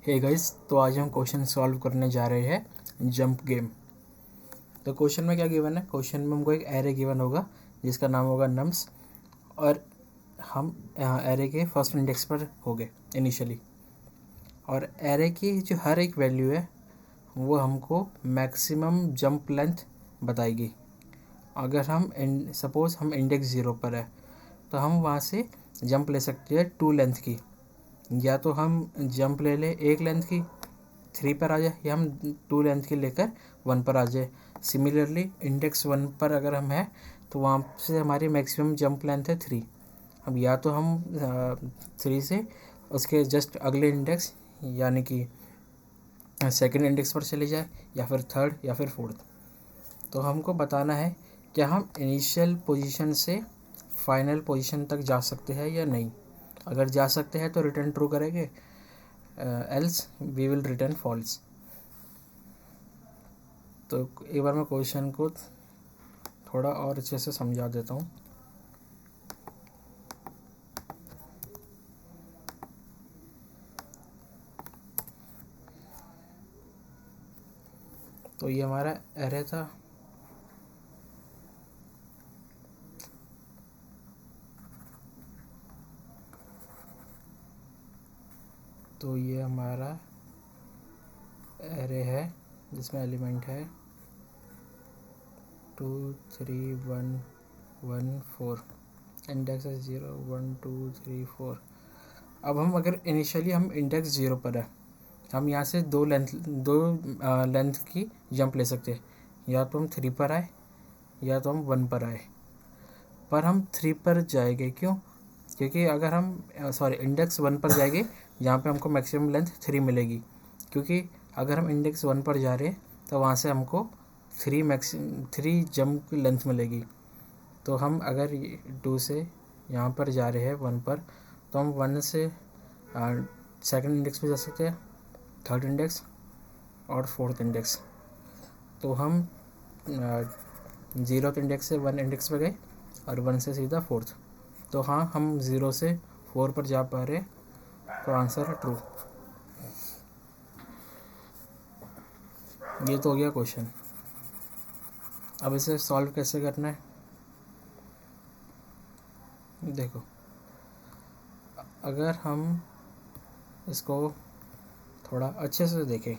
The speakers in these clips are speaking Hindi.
हे गाइस, तो आज हम क्वेश्चन सॉल्व करने जा रहे हैं जंप गेम। तो क्वेश्चन में क्या गिवन है? क्वेश्चन में हमको एक एरे गिवन होगा जिसका नाम होगा नम्स, और हम एरे के फर्स्ट इंडेक्स पर हो गए इनिशियली, और एरे की जो हर एक वैल्यू है वो हमको मैक्सिमम जंप लेंथ बताएगी। अगर हम सपोज़ हम इंडेक्स 0 पर है तो हम वहाँ से जंप ले सकते हैं 2 लेंथ की, या तो हम जंप ले लें 1 लेंथ की 3 पर आ जाए, या हम 2 लेंथ की लेकर 1 पर आ जाए। सिमिलरली इंडेक्स 1 पर अगर हम हैं तो वहाँ से हमारी मैक्सिमम जंप लेंथ है 3। अब या तो हम 3 से उसके जस्ट अगले इंडेक्स यानी कि सेकंड इंडेक्स पर चले जाए, या फिर थर्ड, या फिर फोर्थ। तो हमको बताना है क्या हम इनिशियल पोजीशन से फाइनल पोजीशन तक जा सकते हैं या नहीं। अगर जा सकते हैं तो रिटर्न ट्रू करेंगे, else we will return false. तो एक बार मैं क्वेश्चन को थोड़ा और अच्छे से समझा देता हूँ। तो ये हमारा एरे था, तो ये हमारा एरे है जिसमें एलिमेंट है 2 3 1 1 4, इंडेक्स है 0 1 2 3 4। अब हम अगर इनिशियली हम इंडेक्स 0 पर है, हम यहाँ से दो लेंथ की जंप ले सकते हैं। या तो हम 3 पर आए या तो हम 1 पर आए, पर हम 3 पर जाएंगे। क्यों? क्योंकि अगर हम इंडेक्स 1 पर जाएंगे जहाँ पे हमको मैक्सिमम लेंथ 3 मिलेगी, क्योंकि अगर हम इंडेक्स 1 पर जा रहे हैं तो वहाँ से हमको 3 जंप की लेंथ मिलेगी। तो हम अगर 2 से यहाँ पर जा रहे हैं 1 पर, तो हम 1 से सेकंड इंडेक्स पे जा सकते हैं, थर्ड इंडेक्स और फोर्थ इंडेक्स। तो हम 0 इंडेक्स से 1 इंडेक्स पे गए और 1 से सीधा फोर्थ। तो हाँ, हम 0 से 4 पर जा पा रहे, तो आंसर है ट्रू। ये तो हो गया क्वेश्चन। अब इसे सॉल्व कैसे करना है देखो। अगर हम इसको थोड़ा अच्छे से देखें,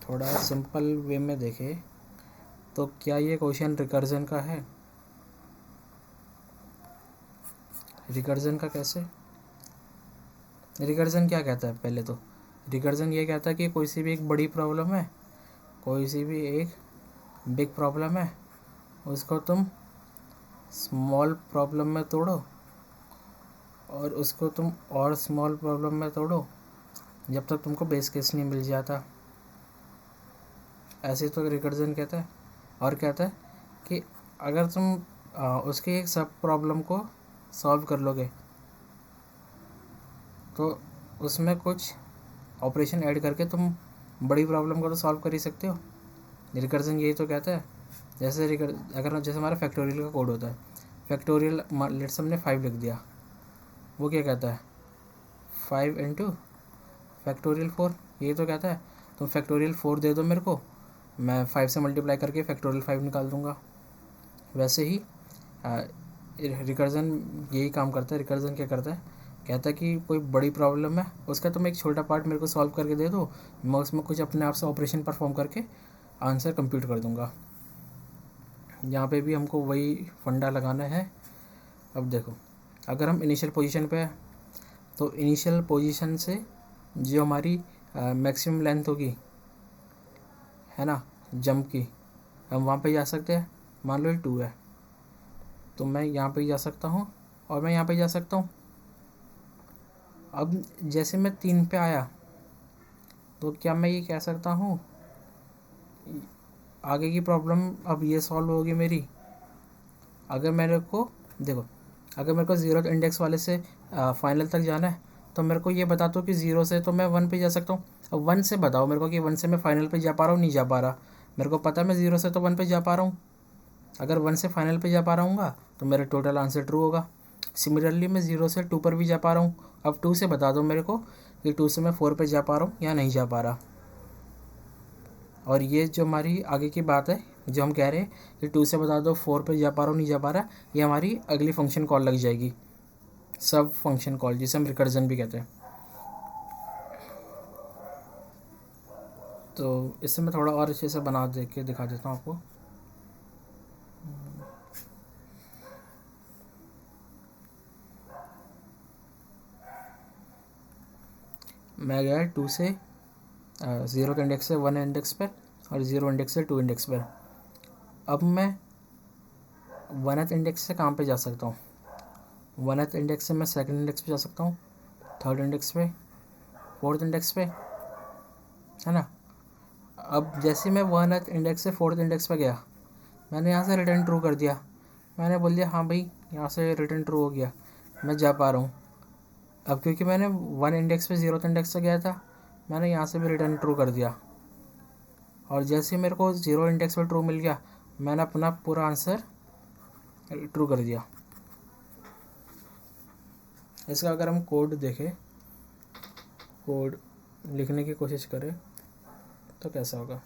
थोड़ा सिंपल वे में देखें, तो क्या ये क्वेश्चन रिकर्जन का है? रिकर्जन का कैसे? रिकर्जन क्या कहता है? पहले तो रिकर्जन ये कहता है कि कोई सी भी एक बड़ी प्रॉब्लम है, कोई सी भी एक बिग प्रॉब्लम है, उसको तुम स्मॉल प्रॉब्लम में तोड़ो और उसको तुम और स्मॉल प्रॉब्लम में तोड़ो जब तक तुमको बेस केस नहीं मिल जाता। ऐसे तो रिकर्जन कहता है। और कहता है कि अगर तुम उसके एक सब प्रॉब्लम को सॉल्व कर लोगे तो उसमें कुछ ऑपरेशन ऐड करके तुम बड़ी प्रॉब्लम को तो सॉल्व कर ही सकते हो। रिकर्जन यही तो कहता है। जैसे जैसे हमारा फैक्टोरियल का कोड होता है, फैक्टोरियल लेट्स हमने 5 लिख दिया, वो क्या कहता है? 5 इंटू फैक्टोरियल 4, यही तो कहता है। तुम फैक्टोरियल 4 दे दो मेरे को, मैं 5 से मल्टीप्लाई करके फैक्टोरियल 5 निकाल दूंगा। वैसे ही रिकर्जन यही काम करता है। रिकर्जन क्या करता है? कहता है कि कोई बड़ी प्रॉब्लम है, उसका तुम एक छोटा पार्ट मेरे को सॉल्व करके दे दो, मैं उसमें कुछ अपने आप से ऑपरेशन परफॉर्म करके आंसर कंप्यूट कर दूंगा। यहाँ पे भी हमको वही फंडा लगाना है। अब देखो, अगर हम इनिशियल पोजीशन पे है तो इनिशियल पोजीशन से जो हमारी मैक्सिमम लेंथ होगी, है ना, जंप की, हम वहाँ पे जा सकते हैं। मान लो ये 2 है, तो मैं यहाँ पे जा सकता हूँ और मैं यहाँ पे जा सकता हूँ। अब जैसे मैं 3 पे आया तो क्या मैं ये कह सकता हूँ आगे की प्रॉब्लम अब ये सॉल्व होगी मेरी? अगर मेरे को देखो, अगर मेरे को 0 इंडेक्स वाले से फाइनल तक जाना है तो मेरे को ये बता दो कि 0 से तो मैं 1 पे जा सकता हूँ। अब 1 से बताओ मेरे को कि 1 से मैं फाइनल पे जा पा रहा हूँ, नहीं जा पा रहा। मेरे को पता है मैं 0 से तो 1 पे जा पा रहा हूँ। अगर 1 से फाइनल पे जा पा रहा हूँ तो मेरा टोटल आंसर ट्रू होगा। सिमिलरली मैं 0 से 2 पर भी जा पा रहा हूँ। अब 2 से बता दो मेरे को कि 2 से मैं 4 पे जा पा रहा हूँ या नहीं जा पा रहा। और ये जो हमारी आगे की बात है, जो हम कह रहे हैं कि 2 से बता दो 4 पे जा पा रहा हूँ नहीं जा पा रहा, ये हमारी अगली फंक्शन कॉल लग जाएगी, सब फंक्शन कॉल, जिसे हम रिकर्जन भी कहते हैं। तो इससे मैं थोड़ा और अच्छे से बना दे के दिखा देता हूँ आपको। मैं गया 2 से 0 के इंडेक्स से 1 इंडेक्स पर और 0 इंडेक्स से 2 इंडेक्स पर। अब मैं 1th इंडेक्स से कहाँ पे जा सकता हूँ? 1th इंडेक्स से मैं 2nd इंडेक्स पे जा सकता हूँ, 3rd इंडेक्स पे, 4th इंडेक्स पे, है ना। अब जैसे मैं 1th इंडेक्स से 4th इंडेक्स पे गया, मैंने यहाँ से रिटर्न ट्रू कर दिया। मैंने बोल दिया हाँ भाई यहाँ से रिटर्न ट्रू हो गया, मैं जा पा रहा हूँ। अब क्योंकि मैंने 1 इंडेक्स पे 0th इंडेक्स से गया था, मैंने यहाँ से भी रिटर्न ट्रू कर दिया। और जैसे ही मेरे को 0 इंडेक्स पे ट्रू मिल गया, मैंने अपना पूरा आंसर ट्रू कर दिया। इसका अगर हम कोड देखें, कोड लिखने की कोशिश करें तो कैसा होगा।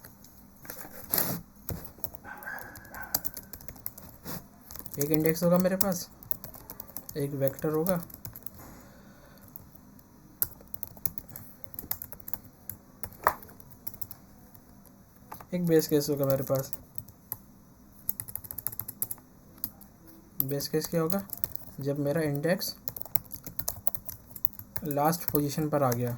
एक इंडेक्स होगा मेरे पास, एक वेक्टर होगा, एक बेस केस होगा मेरे पास। बेस केस क्या होगा? जब मेरा इंडेक्स लास्ट पोजीशन पर आ गया,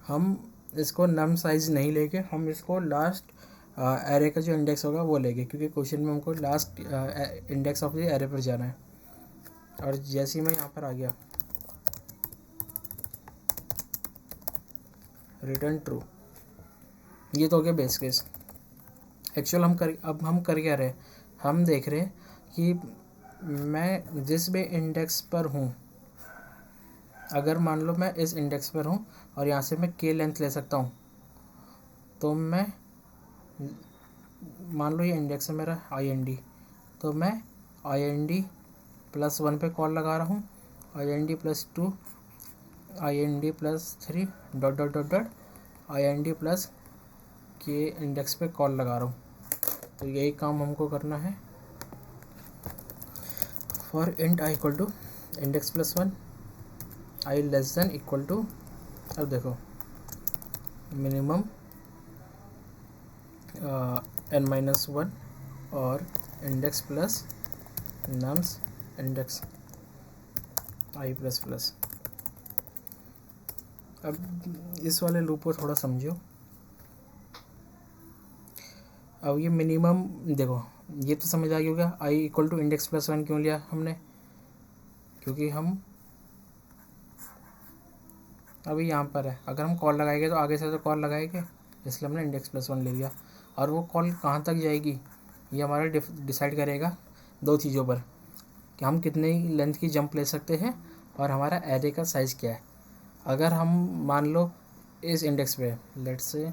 हम इसको नम साइज नहीं लेके, हम इसको लास्ट एरे का जो इंडेक्स होगा वो लेंगे, क्योंकि क्वेश्चन में हमको last index of the array पर जाना है। और जैसे ही मैं यहाँ पर आ गया, रिटर्न ट्रू, ये तो हो गया बेस केस। एक्चुअल अब हम कर क्या रहे हैं, हम देख रहे हैं कि मैं जिस भी इंडेक्स पर हूँ, अगर मान लो मैं इस इंडेक्स पर हूँ और यहाँ से मैं के लेंथ ले सकता हूँ, तो मैं मान लो ये इंडेक्स है मेरा IND, तो मैं IND +1 पे कॉल लगा रहा हूँ, IND +2, IND +3 dot dot dot dot IND plus के इंडेक्स पे कॉल लगा रहा हूँ। तो यही काम हमको करना है। For int I equal to index +1, I less than equal to, अब देखो मिनिमम n-1 और index plus nums index i plus plus. अब इस वाले लूप को थोड़ा समझो। अब ये मिनिमम देखो, ये तो समझ आ गया होगा i इक्वल टू इंडेक्स +1 क्यों लिया हमने, क्योंकि हम अभी यहाँ पर है, अगर हम कॉल लगाएंगे तो आगे से तो कॉल लगाएंगे, इसलिए हमने इंडेक्स +1 ले लिया। और वो कॉल कहाँ तक जाएगी ये हमारा डिसाइड करेगा दो चीज़ों पर, कि हम कितने लेंथ की जंप ले सकते हैं और हमारा एरे का साइज़ क्या है। अगर हम मान लो इस इंडेक्स पे, लेट्स से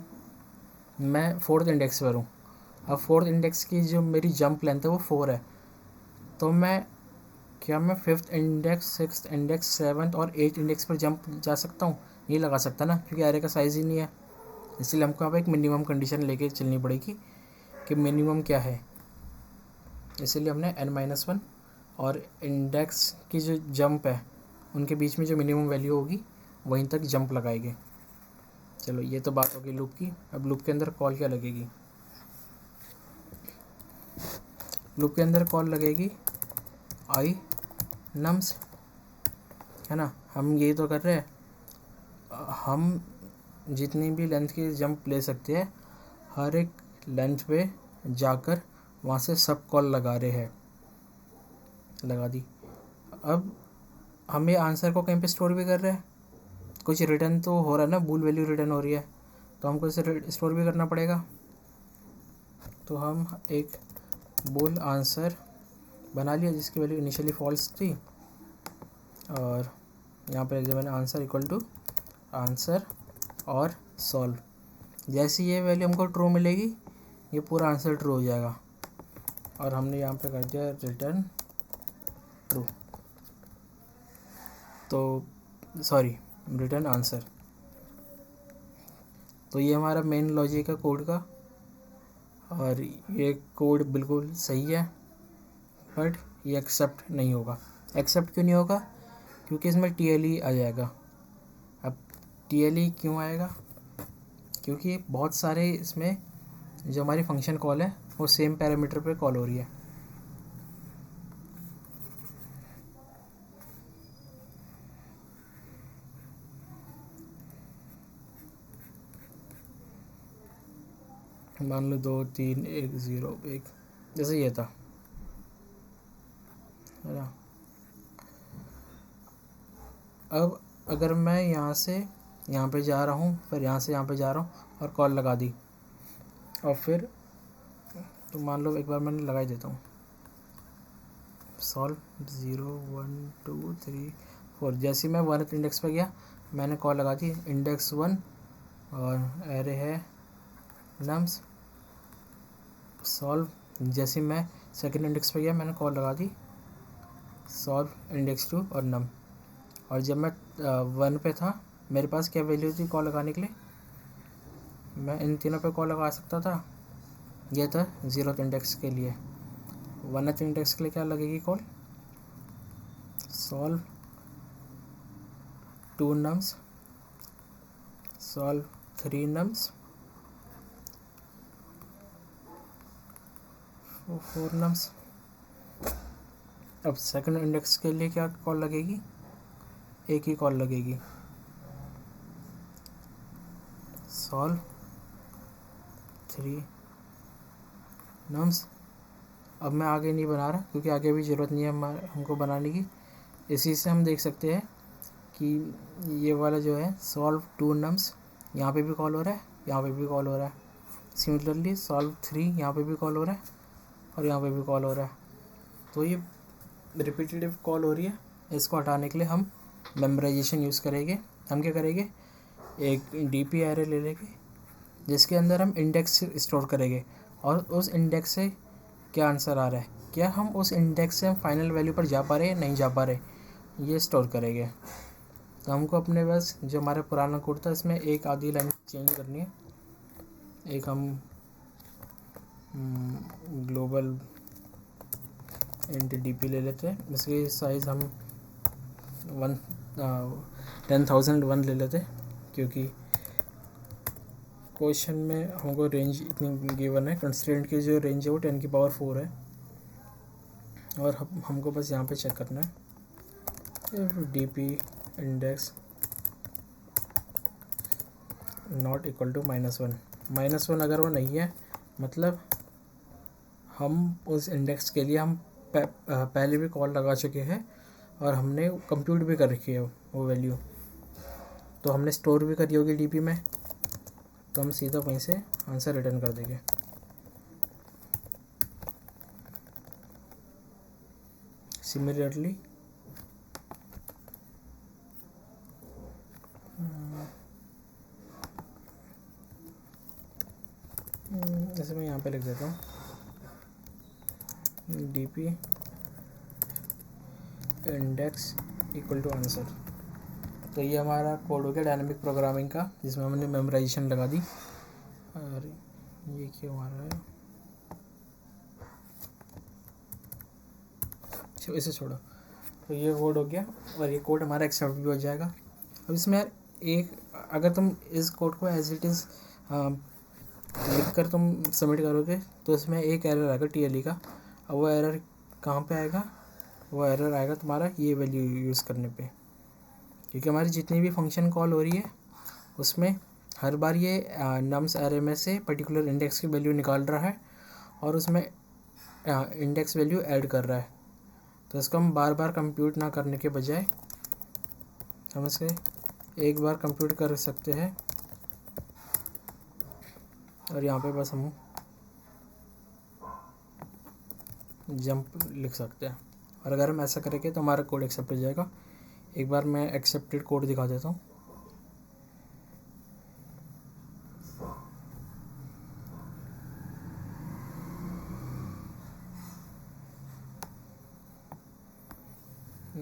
मैं 4th इंडेक्स पर हूँ, अब 4th इंडेक्स की जो मेरी जंप लेंथ है वो 4 है, तो मैं 5th index, 6th index, 7th और 8th इंडेक्स पर जंप जा सकता हूँ? नहीं लगा सकता ना, क्योंकि एरे का साइज़ ही नहीं है। इसलिए हमको यहाँ पर एक मिनिमम कंडीशन लेके चलनी पड़ेगी कि मिनिमम क्या है। इसलिए हमने n-1 और इंडेक्स की जो जंप है उनके बीच में जो मिनिमम वैल्यू होगी वहीं तक जंप लगाएंगे। चलो ये तो बात होगी लूप की। अब लूप के अंदर कॉल क्या लगेगी? लूप के अंदर कॉल लगेगी आई नम्स, है ना। हम यही तो कर रहे हैं, हम जितनी भी लेंथ की जंप ले सकते हैं हर एक लेंथ पे जाकर वहाँ से सब कॉल लगा रहे हैं, लगा दी। अब हम ये आंसर को कहीं पे स्टोर भी कर रहे हैं, कुछ रिटर्न तो हो रहा है ना, बूल वैल्यू रिटर्न हो रही है, तो हमको इसे स्टोर भी करना पड़ेगा। तो हम एक बूल आंसर बना लिया जिसकी वैल्यू इनिशियली फॉल्स थी, और यहाँ पर लिख दिया मैंने आंसर इक्वल टू आंसर और सॉल्व। जैसे ये वैल्यू हमको ट्रू मिलेगी ये पूरा आंसर ट्रू हो जाएगा, और हमने यहाँ पे कर दिया रिटर्न ट्रू। तो सॉरी, रिटर्न आंसर। तो ये हमारा मेन लॉजिक है कोड का, और ये कोड बिल्कुल सही है, बट ये एक्सेप्ट नहीं होगा। एक्सेप्ट क्यों नहीं होगा? क्योंकि इसमें TLE आ जाएगा। अब TLE क्यों आएगा? क्योंकि बहुत सारे इसमें जो हमारी फंक्शन कॉल है वो सेम पैरामीटर पे कॉल हो रही है। मान लो 2 3 1 0 1, जैसे ये था, है ना। अब अगर मैं यहाँ से यहाँ पे जा रहा हूँ, फिर यहाँ से यहाँ पे जा रहा हूँ और कॉल लगा दी, और फिर तो मान लो एक बार मैंने लगा ही देता हूँ, सॉल्व 0 1 2 3 4। जैसे मैं 1th इंडेक्स पे गया, मैंने कॉल लगा दी इंडेक्स 1, और एरे है नम्स, सॉल्व। जैसे मैं सेकंड इंडेक्स पे गया, मैंने कॉल लगा दी सॉल्व इंडेक्स 2 और नम। और जब मैं 1 पे था, मेरे पास क्या वैल्यू थी कॉल लगाने के लिए? मैं इन तीनों पे कॉल लगा सकता था। ये था 0th इंडेक्स के लिए। 1th इंडेक्स के लिए क्या लगेगी call? Solve 2 nums, solve 3 nums, 4 nums. अब सेकंड इंडेक्स के लिए क्या कॉल लगेगी? एक ही कॉल लगेगी, सॉल्व 3 नम्स। अब मैं आगे नहीं बना रहा, क्योंकि आगे भी ज़रूरत नहीं है हमको बनाने की। इसी से हम देख सकते हैं कि ये वाला जो है सॉल्व 2 नम्स, यहाँ पे भी कॉल हो रहा है, यहाँ पे भी कॉल हो रहा है। सिमिलरली सॉल्व 3 यहाँ पे भी कॉल हो रहा है, और यहाँ पे भी कॉल हो रहा है। तो ये रिपीटेटिव कॉल हो रही है। इसको हटाने के लिए हम मेमोराइजेशन यूज़ करेंगे। हम क्या करेंगे, एक DP एरे ले लेंगे, जिसके अंदर हम इंडेक्स स्टोर करेंगे, और उस इंडेक्स से क्या आंसर आ रहा है, क्या हम उस इंडेक्स से हम फाइनल वैल्यू पर जा पा रहे हैं, नहीं जा पा रहे, ये स्टोर करेंगे। तो हमको अपने बस जो हमारा पुराना कोड था, इसमें एक आधी लाइन चेंज करनी है। एक हम ग्लोबल इंट DP ले लेते हैं, इसकी साइज़ हम 10,001 ले लेते हैं, क्योंकि क्वेश्चन में हमको रेंज इतनी गिवन है। कंस्ट्रेंट की जो रेंज है वो 10 की पावर 4 है, और हमको बस यहाँ पे चेक करना है DP index not equal to -1। अगर वो नहीं है, मतलब हम उस इंडेक्स के लिए हम पहले भी कॉल लगा चुके हैं, और हमने कंप्यूट भी कर रखी है वो वैल्यू, तो हमने स्टोर भी करी होगी DP में, तो हम सीधा वहीं से आंसर रिटर्न कर देंगे। सिमिलरली जैसे मैं यहाँ पे लिख देता हूँ DP index equal to answer. तो ये हमारा कोड हो गया डायनामिक प्रोग्रामिंग का, जिसमें हमने मेमोराइजेशन लगा दी। और ये क्यों आ रहा है, इसे छोड़ो। तो ये कोड हो गया, और ये कोड हमारा एक्सेप्ट भी हो जाएगा। अब इसमें यार एक, अगर तुम इस कोड को एज इट इज़ लिख कर तुम सबमिट करोगे, तो इसमें एक एरर आएगा TLE का। अब वो एरर कहाँ पे आएगा? वो एरर आएगा तुम्हारा ये वैल्यू यूज़ करने पे, क्योंकि हमारी जितनी भी फंक्शन कॉल हो रही है, उसमें हर बार ये नम्स एरे में से पर्टिकुलर इंडेक्स की वैल्यू निकाल रहा है, और उसमें इंडेक्स वैल्यू ऐड कर रहा है। तो इसको हम बार बार कंप्यूट ना करने के बजाय हम इसे एक बार कंप्यूट कर सकते हैं, और यहाँ पे बस हम जंप लिख सकते हैं। और अगर हम ऐसा करेंगे तो हमारा कोड एक्सेप्ट हो जाएगा। एक बार मैं एक्सेप्टेड कोड दिखा देता हूँ।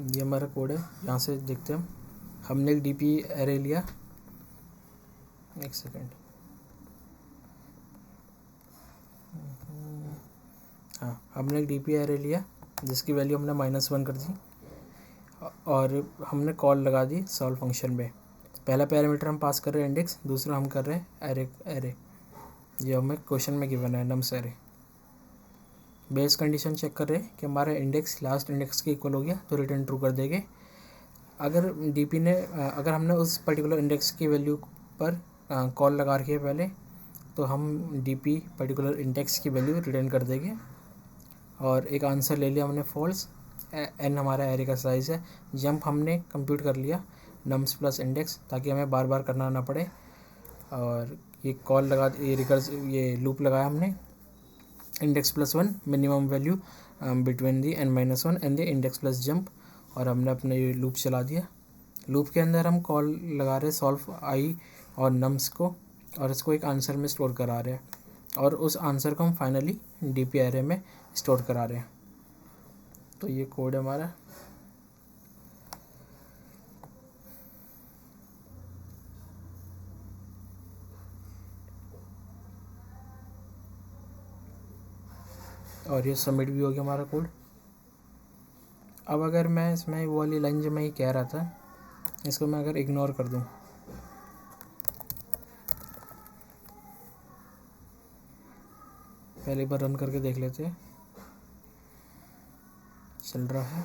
ये हमारा कोड है, यहाँ से देखते हैं हम। हमने एक डीपी एरे लिया, एक सेकेंड, हाँ हमने एक डीपी एरे लिया जिसकी वैल्यू हमने -1 कर दी और हमने कॉल लगा दी सॉल्व फंक्शन में। पहला पैरामीटर हम पास कर रहे हैं इंडेक्स, दूसरा हम कर रहे हैं एरे जो हमें क्वेश्चन में गिवन है nums array. Base condition check कर रहे हैं कि हमारा इंडेक्स लास्ट इंडेक्स के इक्वल हो गया तो रिटर्न ट्रू कर देंगे। अगर डीपी ने अगर हमने उस पर्टिकुलर इंडेक्स की वैल्यू पर कॉल लगा रखी है पहले, तो हम डीपी पर्टिकुलर इंडेक्स की वैल्यू रिटर्न कर देंगे। और एक आंसर ले लिया हमने फॉल्स। एन हमारा एरे का साइज़ है। जंप हमने कंप्यूट कर लिया नम्स प्लस इंडेक्स, ताकि हमें बार बार करना ना पड़े। और ये कॉल लगा, ये लूप लगाया हमने index +1 minimum value between the n-1 and the index plus jump, और हमने अपने ये लूप चला दिया। लूप के अंदर हम कॉल लगा रहे सॉल्व आई और नम्स को, और इसको एक आंसर में स्टोर करा रहे हैं, और उस आंसर को हम फाइनली डीपी एरे में स्टोर करा रहे हैं। तो ये कोड है हमारा। और ये सबमिट भी हो गया हमारा कोड। अब अगर मैं इसमें वो वाली लाइन जो मैं ये कह रहा था, इसको मैं अगर इग्नोर कर दूं, पहले बार रन करके देख लेते हैं, चल रहा है,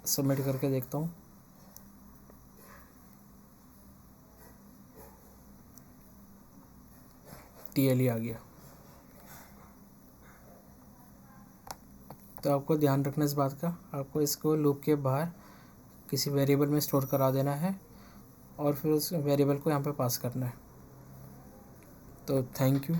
सबमिट करके देखता हूँ। TLE आ गया। तो आपको ध्यान रखना इस बात का, आपको इसको लूप के बाहर किसी वेरिएबल में स्टोर करा देना है और फिर उस वेरिएबल को यहाँ पे पास करना है। तो थैंक यू।